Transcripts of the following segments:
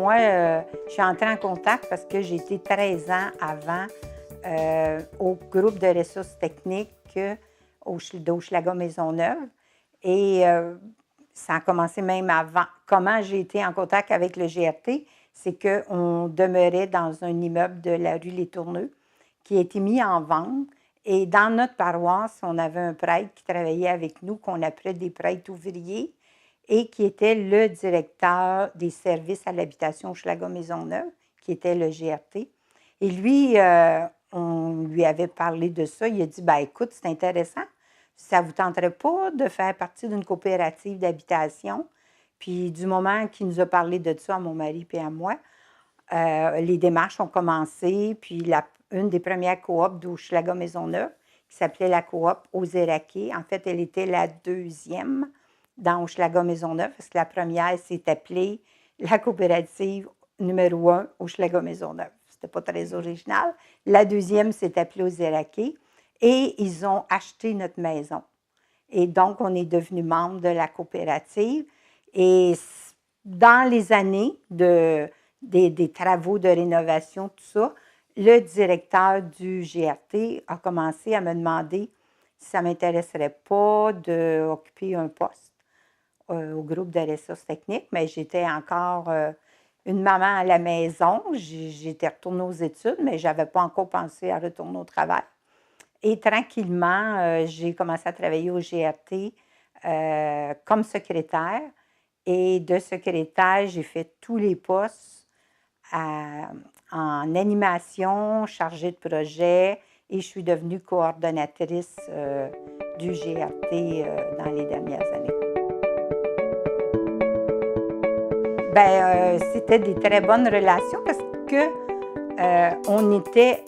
moi, je suis entrée en contact parce que j'ai été 13 ans avant au groupe de ressources techniques d'Hochelaga Maisonneuve. Et ça a commencé même avant. Comment j'ai été en contact avec le GRT, c'est qu'on demeurait dans un immeuble de la rue Les Tourneux qui a été mis en vente. Et dans notre paroisse, on avait un prêtre qui travaillait avec nous, qu'on appelait des prêtres ouvriers, et qui était le directeur des services à l'habitation Hochelaga Maisonneuve, qui était le GRT. Et lui, on lui avait parlé de ça. Il a dit, ben écoute, c'est intéressant. Ça ne vous tenterait pas de faire partie d'une coopérative d'habitation? Puis du moment qu'il nous a parlé de ça à mon mari et à moi, les démarches ont commencé. Puis une des premières coops d'Hochelaga Maisonneuve, qui s'appelait la coop Ozeraké. En fait, elle était la deuxième dans Hochelaga Maisonneuve, parce que la première s'est appelée la coopérative numéro 1 Hochelaga Maisonneuve. C'était pas très original. La deuxième s'est appelée Ozeraké. Et ils ont acheté notre maison. Et donc, on est devenu membre de la coopérative. Et dans les années des travaux de rénovation, tout ça, le directeur du GRT a commencé à me demander si ça ne m'intéresserait pas d'occuper un poste au groupe de ressources techniques. Mais j'étais encore une maman à la maison. J'étais retournée aux études, mais je n'avais pas encore pensé à retourner au travail. Et tranquillement, j'ai commencé à travailler au GRT comme secrétaire. Et de secrétaire, j'ai fait tous les postes en animation, chargée de projet, et je suis devenue coordonnatrice du GRT dans les dernières années. Bien, c'était des très bonnes relations parce que on était...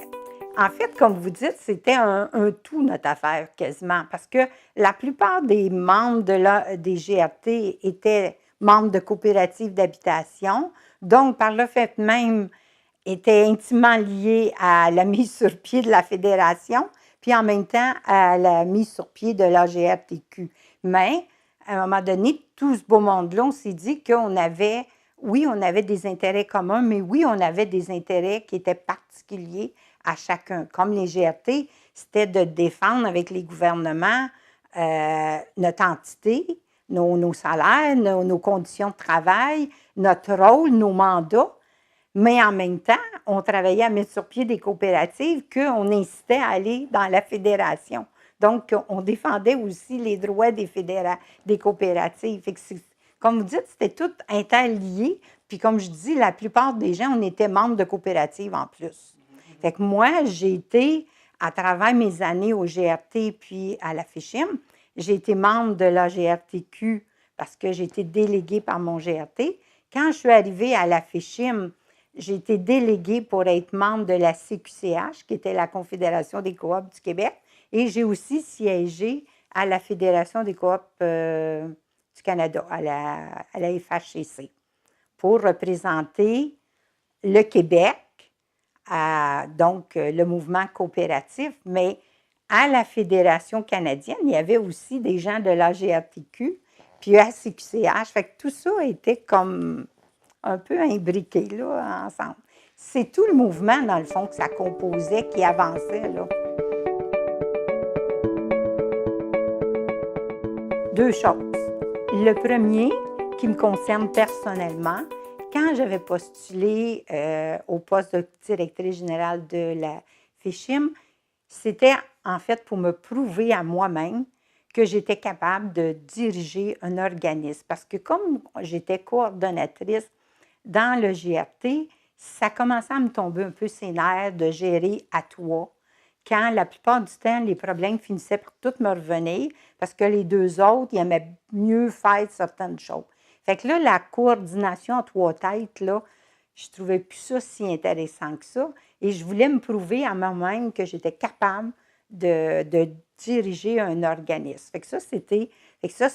En fait, comme vous dites, c'était un tout, notre affaire, quasiment, parce que la plupart des membres des GRT étaient membres de coopératives d'habitation, donc par le fait même, étaient intimement liés à la mise sur pied de la fédération, puis en même temps à la mise sur pied de l'AGRTQ. Mais, à un moment donné, tout ce beau monde-là, on s'est dit qu'on avait, oui, on avait des intérêts communs, mais oui, on avait des intérêts qui étaient particuliers à chacun. Comme les GRT, c'était de défendre avec les gouvernements notre entité, nos salaires, nos conditions de travail, notre rôle, nos mandats. Mais en même temps, on travaillait à mettre sur pied des coopératives qu'on incitait à aller dans la fédération. Donc, on défendait aussi les droits des coopératives. Fait que comme vous dites, c'était tout interlié. Puis comme je dis, la plupart des gens, on était membres de coopératives en plus. Fait que moi, j'ai été, à travers mes années au GRT puis à la FICHIM, j'ai été membre de la GRTQ parce que j'ai été déléguée par mon GRT. Quand je suis arrivée à la FICHIM, j'ai été déléguée pour être membre de la CQCH, qui était la Confédération des coops du Québec, et j'ai aussi siégé à la Fédération des coops du Canada, à la FHCC, pour représenter le Québec, donc le mouvement coopératif, mais à la Fédération canadienne, il y avait aussi des gens de l'AGRTQ, puis à CQCH, fait que tout ça était comme un peu imbriqué là, ensemble. C'est tout le mouvement, dans le fond, que ça composait, qui avançait, là. Deux choses. Le premier, qui me concerne personnellement, quand j'avais postulé au poste de directrice générale de la FICHIM, c'était en fait pour me prouver à moi-même que j'étais capable de diriger un organisme. Parce que comme j'étais coordonnatrice dans le GRT, ça commençait à me tomber un peu ses nerfs de gérer à trois, quand la plupart du temps, les problèmes finissaient par tout me revenir, parce que les deux autres, ils aimaient mieux faire certaines choses. Fait que là, la coordination à trois têtes, là, je ne trouvais plus ça si intéressant que ça. Et je voulais me prouver à moi-même que j'étais capable de diriger un organisme. Fait que ça,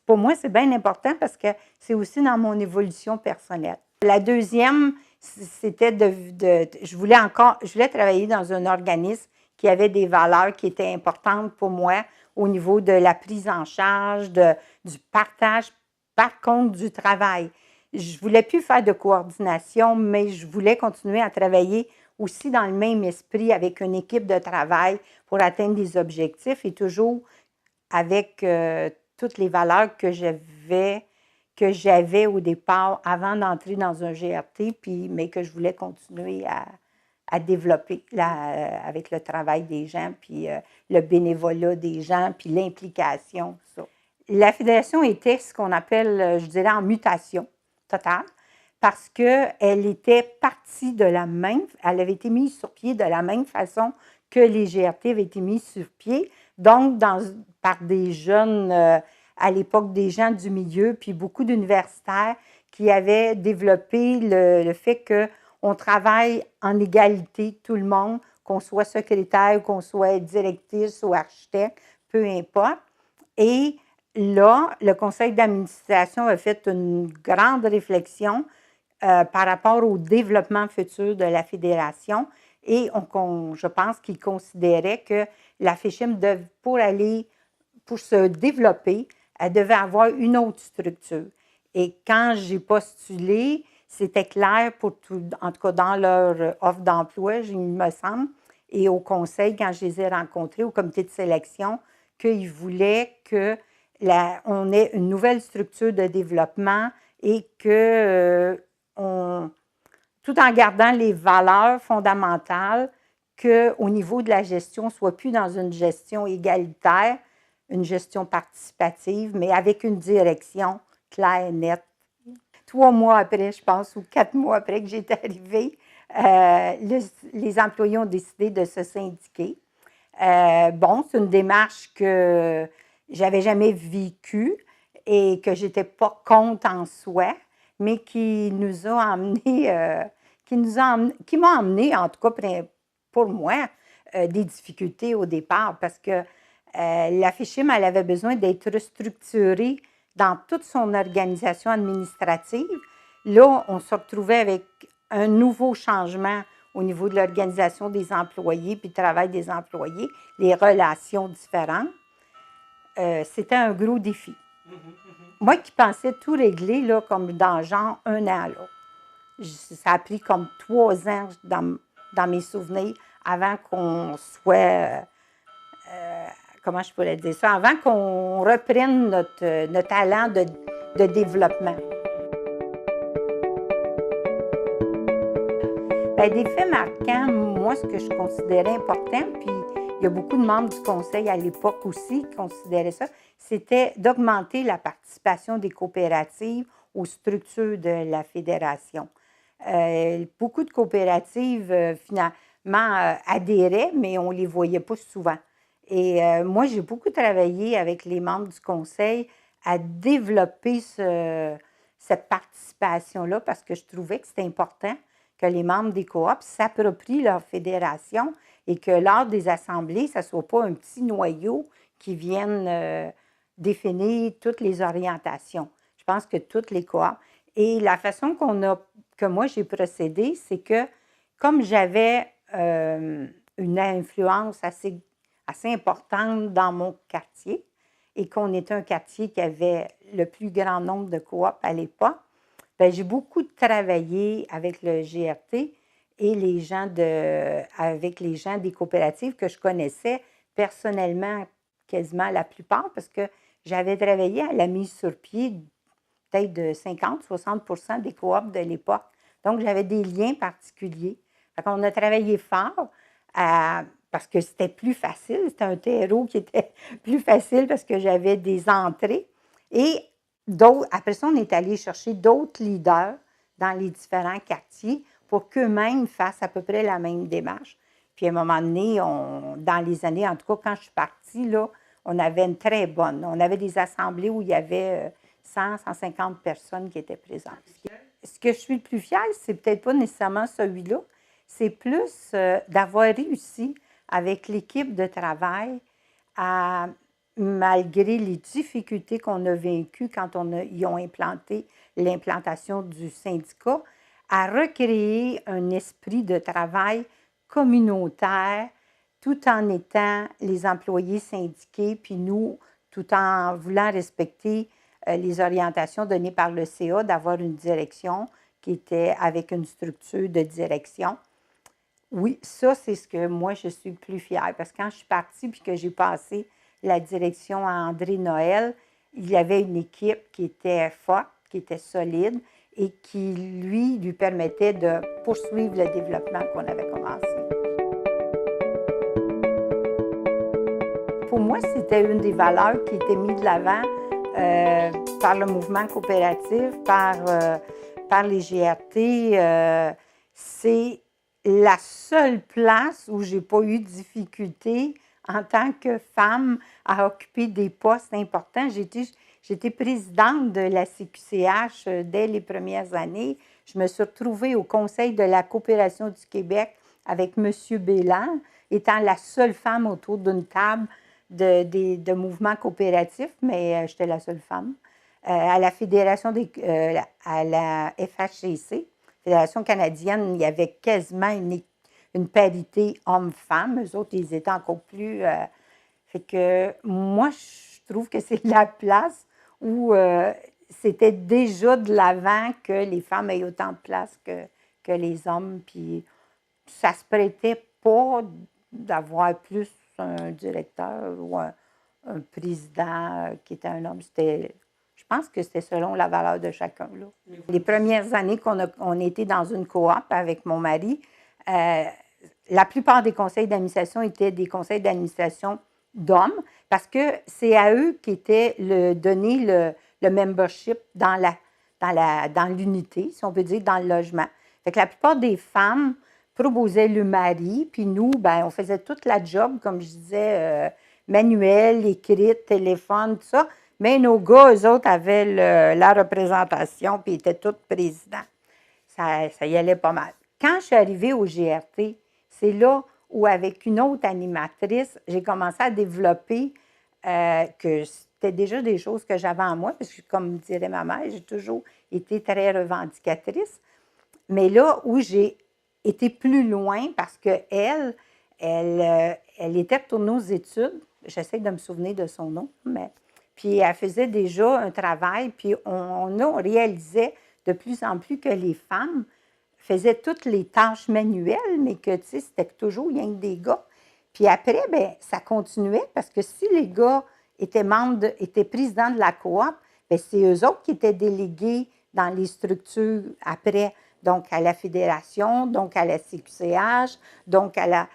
pour moi, c'est bien important parce que c'est aussi dans mon évolution personnelle. La deuxième, c'était je voulais travailler dans un organisme qui avait des valeurs qui étaient importantes pour moi au niveau de la prise en charge, du partage, par contre, du travail. je voulais plus faire de coordination, mais je voulais continuer à travailler aussi dans le même esprit avec une équipe de travail pour atteindre des objectifs et toujours avec toutes les valeurs que j'avais au départ avant d'entrer dans un GRT, mais que je voulais continuer à développer avec le travail des gens, puis le bénévolat des gens, puis l'implication, tout ça. La fédération était ce qu'on appelle, je dirais, en mutation totale, parce qu'elle était partie de la même, elle avait été mise sur pied de la même façon que les GRT avaient été mis sur pied, donc par des jeunes, à l'époque des gens du milieu, puis beaucoup d'universitaires qui avaient développé le fait qu'on travaille en égalité, tout le monde, qu'on soit secrétaire, qu'on soit directrice ou architecte, peu importe. Et là, le conseil d'administration a fait une grande réflexion par rapport au développement futur de la fédération et je pense qu'ils considéraient que la FECHIM, pour se développer, elle devait avoir une autre structure. Et quand j'ai postulé, c'était clair pour tout, en tout cas dans leur offre d'emploi, il me semble, et au conseil, quand je les ai rencontrés, au comité de sélection, qu'ils voulaient qu'on ait une nouvelle structure de développement et que tout en gardant les valeurs fondamentales, qu'au niveau de la gestion, on ne soit plus dans une gestion égalitaire, une gestion participative, mais avec une direction claire et nette. 3 mois après, je pense, ou 4 mois après que j'étais arrivée, les employés ont décidé de se syndiquer. Bon, c'est une démarche que j'avais jamais vécue et que j'étais pas contre en soi, mais qui nous a amené, qui m'a amené, en tout cas pour moi, des difficultés au départ parce que la FECHIM, elle avait besoin d'être structurée dans toute son organisation administrative. Là, on se retrouvait avec un nouveau changement au niveau de l'organisation des employés puis le travail des employés, les relations différentes. C'était un gros défi. Moi qui pensais tout régler là, comme dans genre 1 an, là. Ça a pris comme 3 ans dans mes souvenirs avant qu'on soit, comment je pourrais dire ça, avant qu'on reprenne notre talent de développement. Bien, des faits marquants, moi, ce que je considérais important, puis il y a beaucoup de membres du conseil à l'époque aussi qui considéraient ça, c'était d'augmenter la participation des coopératives aux structures de la fédération. Beaucoup de coopératives, finalement, adhéraient, mais on ne les voyait pas souvent. Et moi, j'ai beaucoup travaillé avec les membres du conseil à développer cette participation-là parce que je trouvais que c'était important que les membres des coops s'approprient leur fédération et que lors des assemblées, ce ne soit pas un petit noyau qui vienne définir toutes les orientations. Je pense que toutes les coops. Et la façon que moi j'ai procédé, c'est que comme j'avais une influence assez importante dans mon quartier et qu'on était un quartier qui avait le plus grand nombre de coops à l'époque, bien, j'ai beaucoup travaillé avec le GRT et avec les gens des coopératives que je connaissais personnellement, quasiment la plupart, parce que j'avais travaillé à la mise sur pied peut-être de 50-60% des coops de l'époque. Donc, j'avais des liens particuliers. On a travaillé fort parce que c'était plus facile. C'était un terreau qui était plus facile parce que j'avais des entrées. Et après ça, on est allé chercher d'autres leaders dans les différents quartiers pour qu'eux-mêmes fassent à peu près la même démarche. Puis à un moment donné, dans les années, en tout cas quand je suis partie, là, on avait une très bonne. On avait des assemblées où il y avait 100-150 personnes qui étaient présentes. Ce que je suis le plus fière, c'est peut-être pas nécessairement celui-là, c'est plus d'avoir réussi avec l'équipe de travail à, malgré les difficultés qu'on a vécues quand ils ont implanté l'implantation du syndicat, à recréer un esprit de travail communautaire tout en étant les employés syndiqués, puis nous, tout en voulant respecter les orientations données par le CA d'avoir une direction qui était avec une structure de direction. Oui, ça, c'est ce que moi, je suis plus fière. Parce que quand je suis partie puis que j'ai passé la direction à André Noël, il y avait une équipe qui était forte, qui était solide et qui, lui permettait de poursuivre le développement qu'on avait commencé. Pour moi, c'était une des valeurs qui était mise de l'avant par le mouvement coopératif, par les GRT. C'est la seule place où je n'ai pas eu de difficulté en tant que femme à occuper des postes importants. J'étais présidente de la CQCH dès les premières années. Je me suis retrouvée au Conseil de la coopération du Québec avec M. Bélan, étant la seule femme autour d'une table de mouvements coopératifs, mais j'étais la seule femme. À la Fédération à la FHCC, Fédération canadienne, il y avait quasiment une parité homme-femme. Eux autres, ils étaient encore plus... fait que moi, je trouve que c'est la place où c'était déjà de l'avant que les femmes aient autant de place que les hommes. Puis ça se prêtait pas d'avoir plus un directeur ou un président qui était un homme. Je pense que c'était selon la valeur de chacun. Là. Les premières années qu'on était dans une coop avec mon mari, la plupart des conseils d'administration étaient des conseils d'administration d'hommes parce que c'est à eux qui était donné le membership dans l'unité, si on peut dire, dans le logement. Fait que la plupart des femmes proposaient le mari, puis nous, ben, on faisait toute la job, comme je disais, manuel, écrite, téléphone, tout ça. Mais nos gars, eux autres, avaient la représentation, puis ils étaient tous présidents. Ça y allait pas mal. Quand je suis arrivée au GRT, c'est là où, avec une autre animatrice, j'ai commencé à développer que c'était déjà des choses que j'avais en moi, parce que, comme dirait ma mère, j'ai toujours été très revendicatrice. Mais là où j'ai été plus loin, parce qu'elle était retournée aux études, j'essaie de me souvenir de son nom, mais puis elle faisait déjà un travail, puis on réalisait de plus en plus que les femmes faisaient toutes les tâches manuelles, mais que, tu sais, c'était toujours rien que des gars. Puis après, bien, ça continuait, parce que si les gars étaient présidents de la coop, bien, c'est eux autres qui étaient délégués dans les structures après, donc à la fédération, donc à la CQCH, donc à la...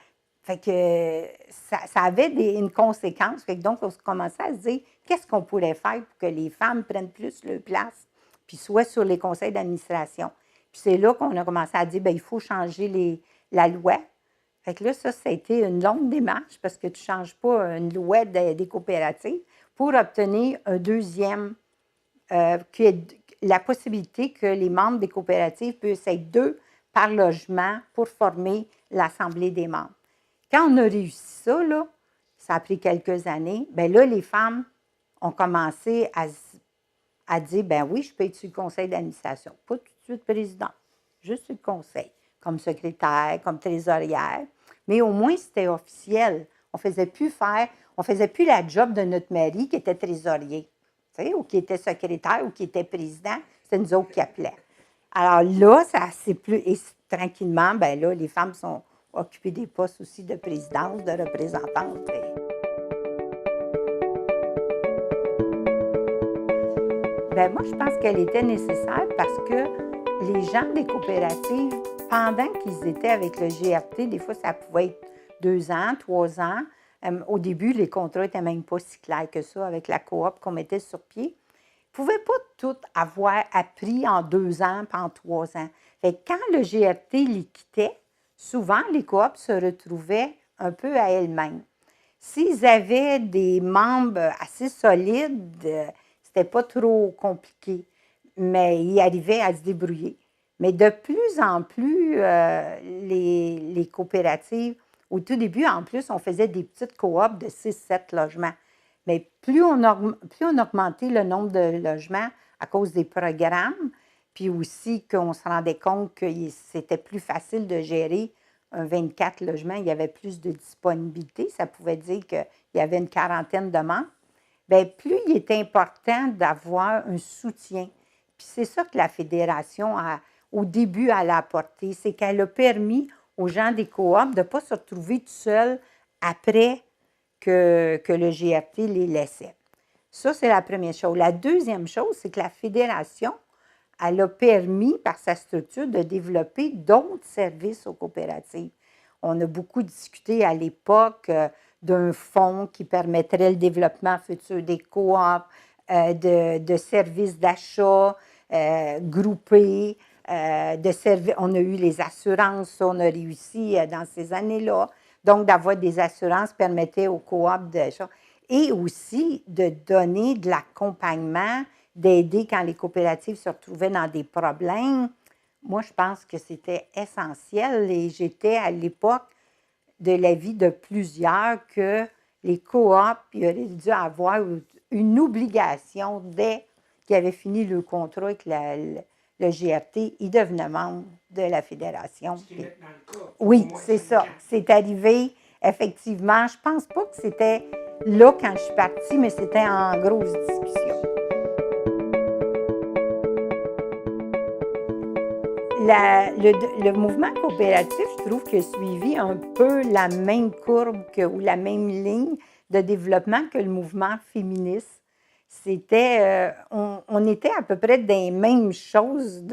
Fait que ça avait une conséquence. Fait que donc, on commençait à se dire, qu'est-ce qu'on pourrait faire pour que les femmes prennent plus leur place, puis soient sur les conseils d'administration. Puis c'est là qu'on a commencé à dire, bien, il faut changer la loi. Fait que là, ça a été une longue démarche parce que tu ne changes pas une loi des coopératives pour obtenir un deuxième, la possibilité que les membres des coopératives puissent être 2 par logement pour former l'Assemblée des membres. Quand on a réussi ça, là, ça a pris quelques années, bien là, les femmes ont commencé à dire, ben oui, je peux être sur le conseil d'administration. Pas tout de suite président, juste sur le conseil, comme secrétaire, comme trésorière. Mais au moins, c'était officiel. On ne faisait plus la job de notre mari qui était trésorier, tu sais, ou qui était secrétaire, ou qui était président. C'était nous autres qui appelaient. Alors là, c'est plus... Et tranquillement, ben là, les femmes sont occupées des postes aussi de présidence, de représentante. Bien, moi, je pense qu'elle était nécessaire parce que les gens des coopératives, pendant qu'ils étaient avec le GRT, des fois, ça pouvait être 2 ans, 3 ans. Au début, les contrats n'étaient même pas si clairs que ça avec la coop qu'on mettait sur pied. Ils ne pouvaient pas tout avoir appris en 2 ans, pas en 3 ans. Fait que quand le GRT les quittait, souvent, les coops se retrouvaient un peu à elles-mêmes. S'ils avaient des membres assez solides, c'était pas trop compliqué, mais ils arrivaient à se débrouiller. Mais de plus en plus, les coopératives, au tout début, en plus, on faisait des petites coops de 6-7 logements. Mais plus on augmentait le nombre de logements à cause des programmes, puis aussi qu'on se rendait compte que c'était plus facile de gérer un 24 logements, il y avait plus de disponibilité. Ça pouvait dire qu'il y avait une quarantaine de membres. bien, plus il est important d'avoir un soutien. Puis c'est ça que la Fédération, au début, elle a apporté, c'est qu'elle a permis aux gens des coops de ne pas se retrouver tout seuls après que le GRT les laissait. Ça, c'est la première chose. La deuxième chose, c'est que la Fédération, elle a permis, par sa structure, de développer d'autres services aux coopératives. On a beaucoup discuté à l'époque d'un fonds qui permettrait le développement futur des coops, de services d'achat groupés, on a eu les assurances, on a réussi dans ces années-là. Donc, d'avoir des assurances permettait aux coops d'achat. Et aussi de donner de l'accompagnement, d'aider quand les coopératives se retrouvaient dans des problèmes. Moi, je pense que c'était essentiel et j'étais à l'époque de l'avis de plusieurs que les coops auraient dû avoir une obligation dès qu'ils avaient fini le contrat avec le GRT, ils devenaient membres de la Fédération. Oui, c'est ça. C'est arrivé, effectivement. Je ne pense pas que c'était là quand je suis partie, mais c'était en grosse discussion. Le mouvement coopératif, je trouve qu'il a suivi un peu la même courbe ou la même ligne de développement que le mouvement féministe. C'était, on était à peu près des mêmes choses.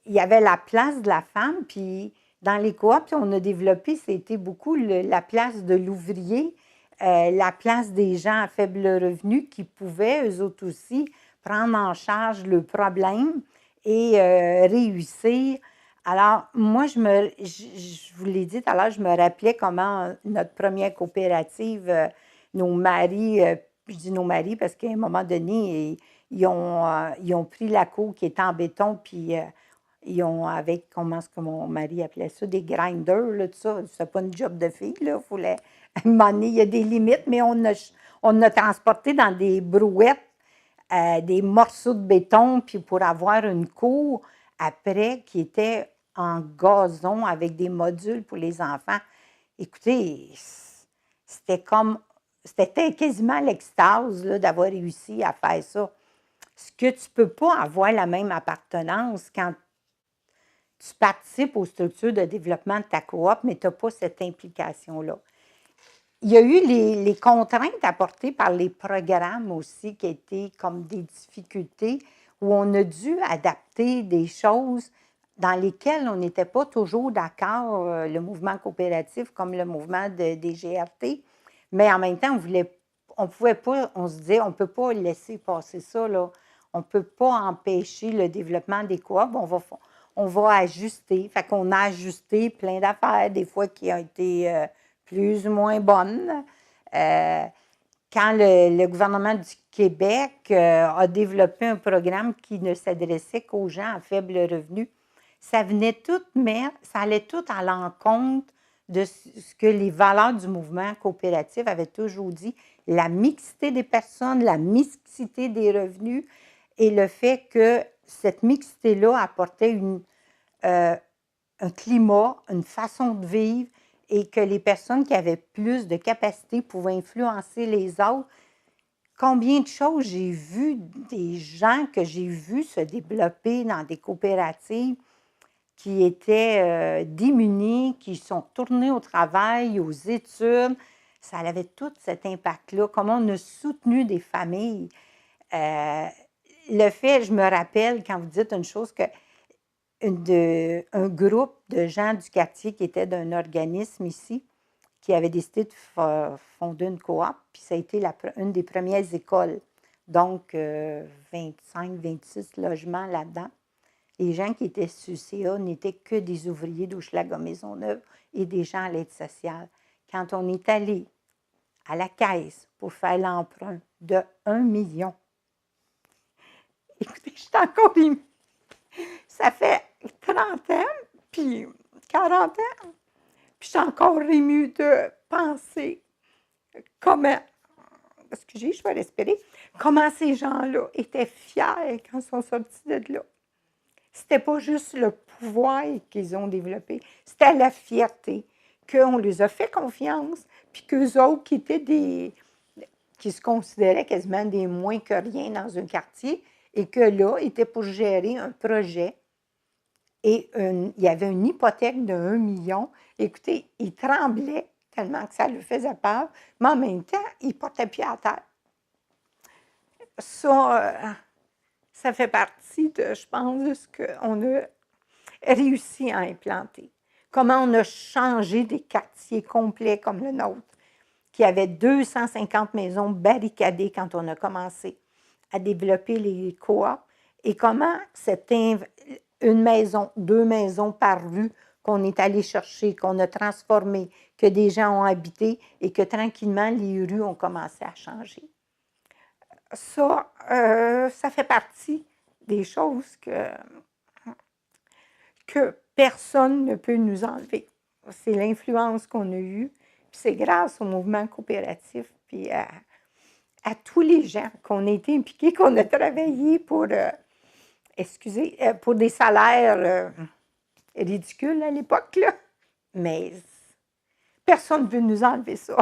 Il y avait la place de la femme, puis dans les coops, on a développé, c'était beaucoup la place de l'ouvrier, la place des gens à faible revenu qui pouvaient, eux autres aussi, prendre en charge le problème et réussir. Alors, moi, je vous l'ai dit tout à l'heure, je me rappelais comment notre première coopérative, nos maris, je dis nos maris parce qu'à un moment donné, ils ont pris la cour qui était en béton, puis ils ont, avec, comment est-ce que mon mari appelait ça, des grinders, là, tout ça. C'est pas une job de fille, là. À un moment donné, il y a des limites, mais on a transporté dans des brouettes des morceaux de béton, puis pour avoir une cour après qui était en gazon avec des modules pour les enfants. Écoutez, c'était quasiment l'extase là, d'avoir réussi à faire ça. Ce que tu ne peux pas avoir la même appartenance quand tu participes aux structures de développement de ta coop, mais tu n'as pas cette implication-là. Il y a eu les contraintes apportées par les programmes aussi qui étaient comme des difficultés où on a dû adapter des choses dans lesquelles on n'était pas toujours d'accord, le mouvement coopératif comme le mouvement des GRT, mais en même temps, on pouvait pas, on se disait, on ne peut pas laisser passer ça, là. On ne peut pas empêcher le développement des coops, on va ajuster. Fait qu'on a ajusté plein d'affaires, des fois qui ont été plus ou moins bonnes. Quand le gouvernement du Québec a développé un programme qui ne s'adressait qu'aux gens à faible revenu, ça allait tout à l'encontre de ce que les valeurs du mouvement coopératif avaient toujours dit, la mixité des personnes, la mixité des revenus et le fait que cette mixité-là apportait un climat, une façon de vivre et que les personnes qui avaient plus de capacité pouvaient influencer les autres. Combien de choses j'ai vu, des gens que j'ai vus se développer dans des coopératives qui étaient démunis, qui sont tournés au travail, aux études. Ça avait tout cet impact-là. Comment on a soutenu des familles. Le fait, je me rappelle, quand vous dites une chose, que un groupe de gens du quartier qui était d'un organisme ici, qui avait décidé de fonder une coop, puis ça a été une des premières écoles. Donc, 25, 26 logements là-dedans. Les gens qui étaient sur CA n'étaient que des ouvriers d'Hochelaga-Maisonneuve et des gens à l'aide sociale. Quand on est allé à la caisse pour faire l'emprunt de 1 million, écoutez, je suis encore émue. Ça fait 30 ans, puis 40 ans, puis je suis encore émue de penser comment, excusez, je vais respirer, comment ces gens-là étaient fiers quand ils sont sortis de là. C'était pas juste le pouvoir qu'ils ont développé, c'était la fierté qu'on les a fait confiance, puis qu'eux autres qui étaient qui se considéraient quasiment des moins que rien dans un quartier et que là, étaient pour gérer un projet. Et il y avait une hypothèque de 1 million. Écoutez, il tremblait tellement que ça lui faisait peur, mais en même temps, il ne portait pied à terre. Ça fait partie, je pense, de ce qu'on a réussi à implanter. Comment on a changé des quartiers complets comme le nôtre, qui avait 250 maisons barricadées quand on a commencé à développer les coops, et comment une maison, 2 maisons par rue qu'on est allé chercher, qu'on a transformé, que des gens ont habité et que tranquillement, les rues ont commencé à changer. Ça fait partie des choses que personne ne peut nous enlever. C'est l'influence qu'on a eue, puis c'est grâce au mouvement coopératif, puis à tous les gens qu'on a été impliqués, qu'on a travaillé pour, pour des salaires ridicules à l'époque, là. Mais personne ne veut nous enlever ça.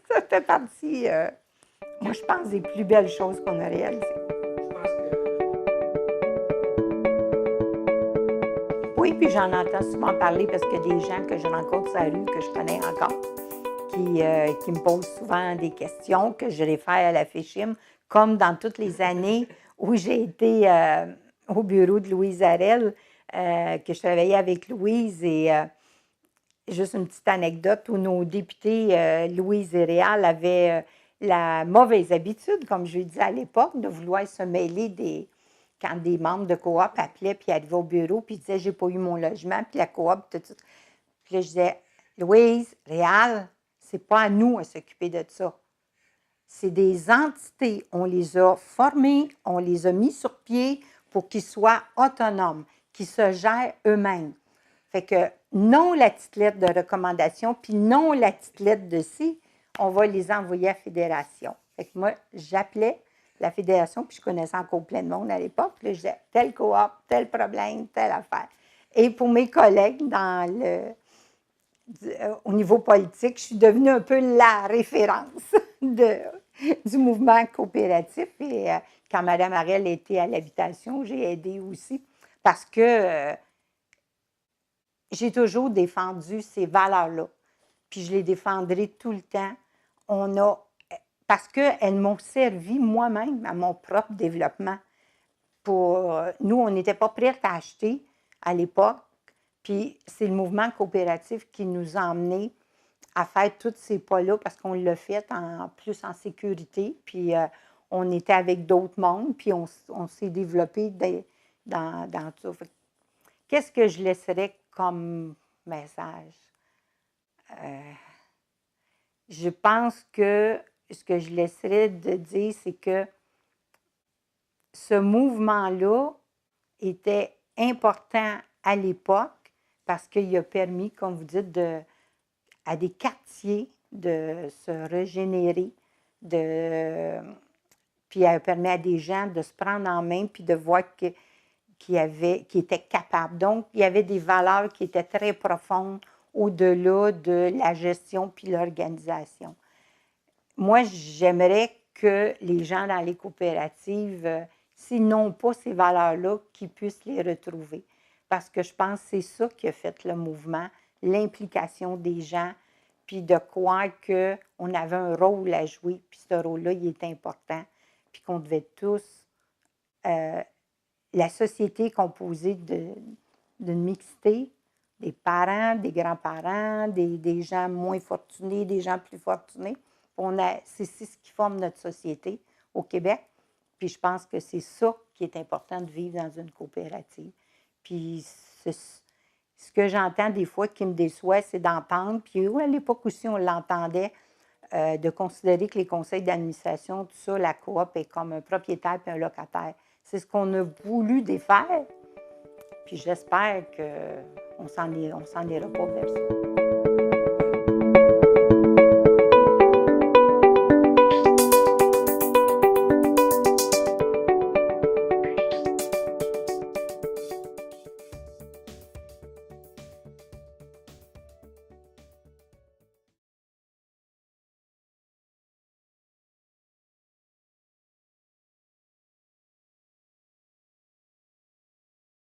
Ça fait partie, moi, je pense, des plus belles choses qu'on a réalisées. Oui, puis j'en entends souvent parler parce que des gens que je rencontre sur la rue, que je connais encore, qui me posent souvent des questions, que je réfère à la FECHIM, comme dans toutes les années où j'ai été au bureau de Louise Arel, que je travaillais avec Louise. Et juste une petite anecdote où nos députés, Louise et Réal, avaient la mauvaise habitude, comme je lui disais à l'époque, de vouloir se mêler quand des membres de coop appelaient, puis arrivaient au bureau, puis disaient « j'ai pas eu mon logement », puis la coop, tout ça. Puis là, je disais « Louise, Réal, c'est pas à nous à s'occuper de ça. C'est des entités. On les a formés, on les a mis sur pied pour qu'ils soient autonomes, qu'ils se gèrent eux-mêmes. » Fait que non la petite lettre de recommandation, puis non la petite lettre de si, on va les envoyer à la fédération. Fait que moi, j'appelais la fédération, puis je connaissais encore plein de monde à l'époque, puis là, je disais tel coop, tel problème, telle affaire. Et pour mes collègues au niveau politique, je suis devenue un peu la référence du mouvement coopératif. Et quand Mme Arel était à l'habitation, j'ai aidé aussi parce que j'ai toujours défendu ces valeurs-là. Puis je les défendrai tout le temps. Parce qu'elles m'ont servi moi-même à mon propre développement. Nous, on n'était pas prêts à acheter à l'époque. Puis c'est le mouvement coopératif qui nous a emmenés à faire tous ces pas-là parce qu'on l'a fait plus en sécurité. Puis on était avec d'autres mondes, puis on s'est développé dans tout ça. Qu'est-ce que je laisserais comme message? Je pense que ce que je laisserais de dire, c'est que ce mouvement-là était important à l'époque parce qu'il a permis, comme vous dites, à des quartiers de se régénérer, puis il permet à des gens de se prendre en main puis de voir qu'ils étaient capables. Donc, il y avait des valeurs qui étaient très profondes au-delà de la gestion puis l'organisation. Moi, j'aimerais que les gens dans les coopératives, s'ils n'ont pas ces valeurs-là, qu'ils puissent les retrouver. Parce que je pense que c'est ça qui a fait le mouvement, l'implication des gens, puis de croire qu'on avait un rôle à jouer, puis ce rôle-là, il est important, puis qu'on devait tous... la société est composée d'une mixité, des parents, des grands-parents, des gens moins fortunés, des gens plus fortunés. C'est ce qui forme notre société au Québec. Puis je pense que c'est ça qui est important de vivre dans une coopérative. Puis ce que j'entends des fois qui me déçoit, c'est d'entendre, puis à l'époque aussi on l'entendait, de considérer que les conseils d'administration, tout ça, la coop est comme un propriétaire et un locataire. C'est ce qu'on a voulu défaire. Puis j'espère qu'on s'en ira pas vers ça.